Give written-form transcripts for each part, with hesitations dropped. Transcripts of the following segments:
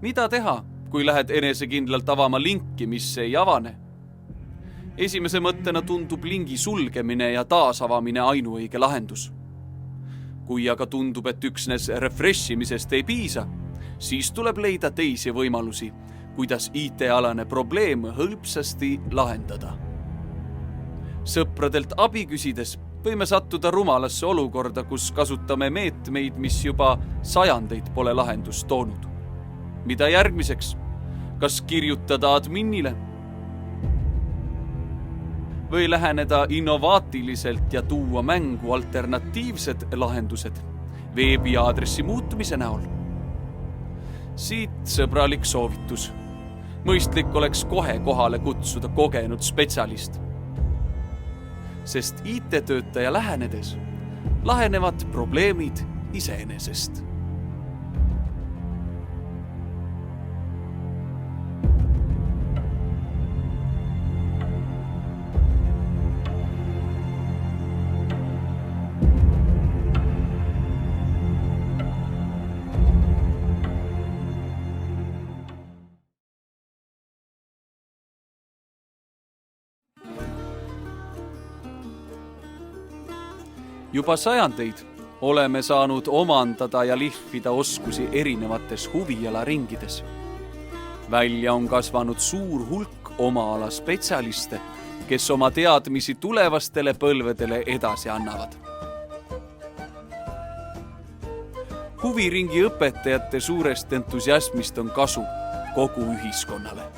Mida teha, kui lähed enesekindlalt avama linki, mis ei avane? Esimese mõttena tundub lingi sulgemine ja taasavamine ainuõige lahendus. Kui aga tundub, et üksnes refreshimisest ei piisa, siis tuleb leida teisi võimalusi, kuidas IT-alane probleem hõlpsasti lahendada. Sõpradelt abi küsides võime sattuda rumalasse olukorda, kus kasutame meetmeid, mis juba sajandeid pole lahendust toonud. Mida järgmiseks? Kas kirjutada adminile? Või läheneda innovaatiliselt ja tuua mängu alternatiivsed lahendused veebiaadressi muutumise näol? Siit sõbralik soovitus. Mõistlik oleks kohe kohale kutsuda kogenud spetsialist. Sest IT-töötaja lähenedes lahenevad probleemid iseenesest. Juba sajandeid oleme saanud omandada ja lihvida oskusi erinevates huvialaringides. Välja on kasvanud suur hulk oma ala spetsialiste, kes oma teadmisi tulevastele põlvedele edasi annavad. Huviringi õpetajate suurest entusiasmist on kasu kogu ühiskonnale.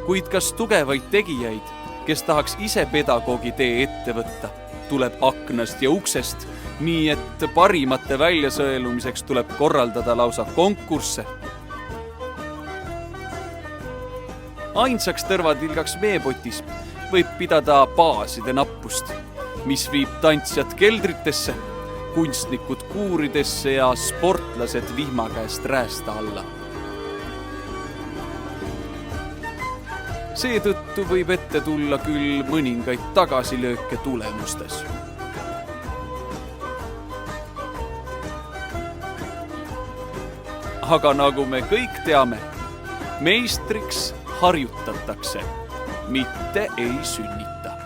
Kuid kas tugevaid tegijaid, kes tahaks ise pedagoogi tee ette võtta, tuleb aknast ja uksest, nii et parimate väljasõelumiseks tuleb korraldada lausa konkursse? Ainsaks tõrvatilgaks meepotis võib pidada baaside nappust, mis viib tantsijad keldritesse, kunstnikud kuuridesse ja sportlased vihma käest räästa alla. Seetõttu võib ette tulla küll mõningaid tagasilööke tulemustes. Aga nagu me kõik teame, meistriks harjutatakse, mitte ei sünnita.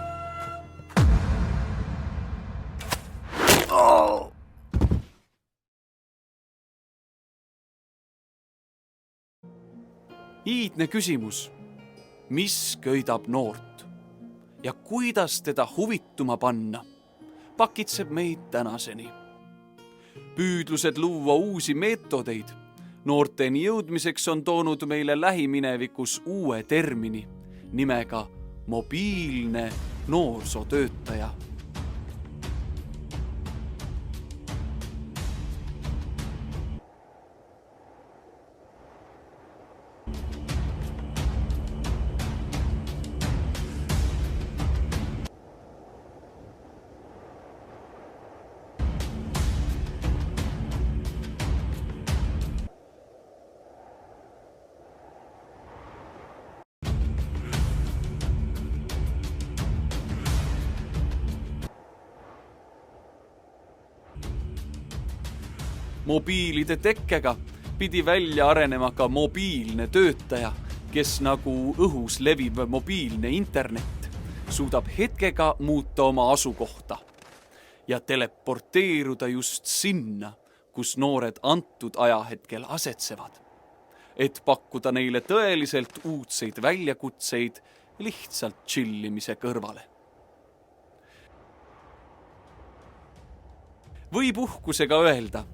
Iidne küsimus. Mis köidab noort ja kuidas teda huvituma panna, pakitseb meid tänaseni. Püüdlused luua uusi meetodeid noorteni jõudmiseks on toonud meile lähiminevikus uue termini nimega mobiilne noorsootöötaja. Mobiilide tekkega pidi välja arenema ka mobiilne töötaja, kes nagu õhus leviv mobiilne internet suudab hetkega muuta oma asukohta ja teleporteeruda just sinna, kus noored antud ajahetkel asetsevad, et pakkuda neile tõeliselt uudseid väljakutseid lihtsalt chillimise kõrvale. Võib uhkusega öelda,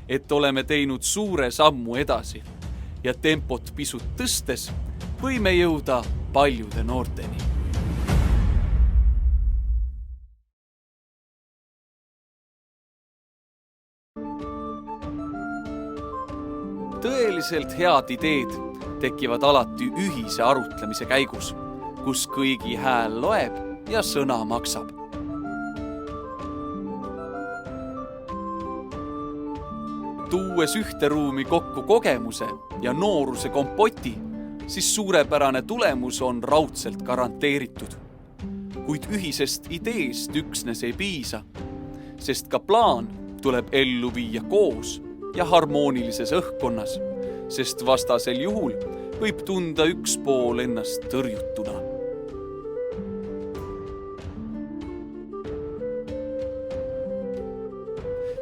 et oleme teinud suure sammu edasi ja tempot pisut tõstes võime jõuda paljude noorteni. Tõeliselt head ideed tekivad alati ühise arutlemise käigus, kus kõigi hääl loeb ja sõna maksab. Tuues ühte ruumi kokku kogemuse ja nooruse kompoti, siis suurepärane tulemus on raudselt garanteeritud. Kuid ühisest ideest üksnes ei piisa, sest ka plaan tuleb ellu viia koos ja harmoonilises õhkkonnas, sest vastasel juhul võib tunda üks pool ennast tõrjutuna.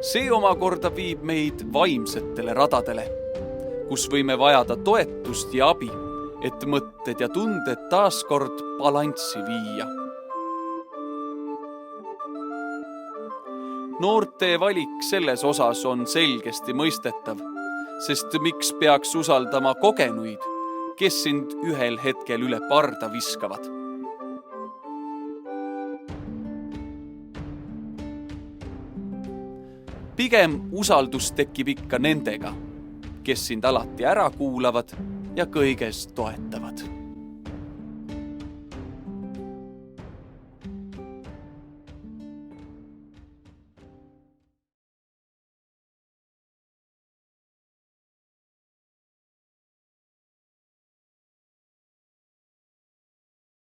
See omakorda viib meid vaimsetele radadele, kus võime vajada toetust ja abi, et mõtted ja tunded taaskord balanssi viia. Noorte valik selles osas on selgesti mõistetav, sest miks peaks usaldama kogenuid, kes sind ühel hetkel üle parda viskavad. Pigem usaldus tekib ikka nendega, kes sind alati ära kuulavad ja kõiges toetavad.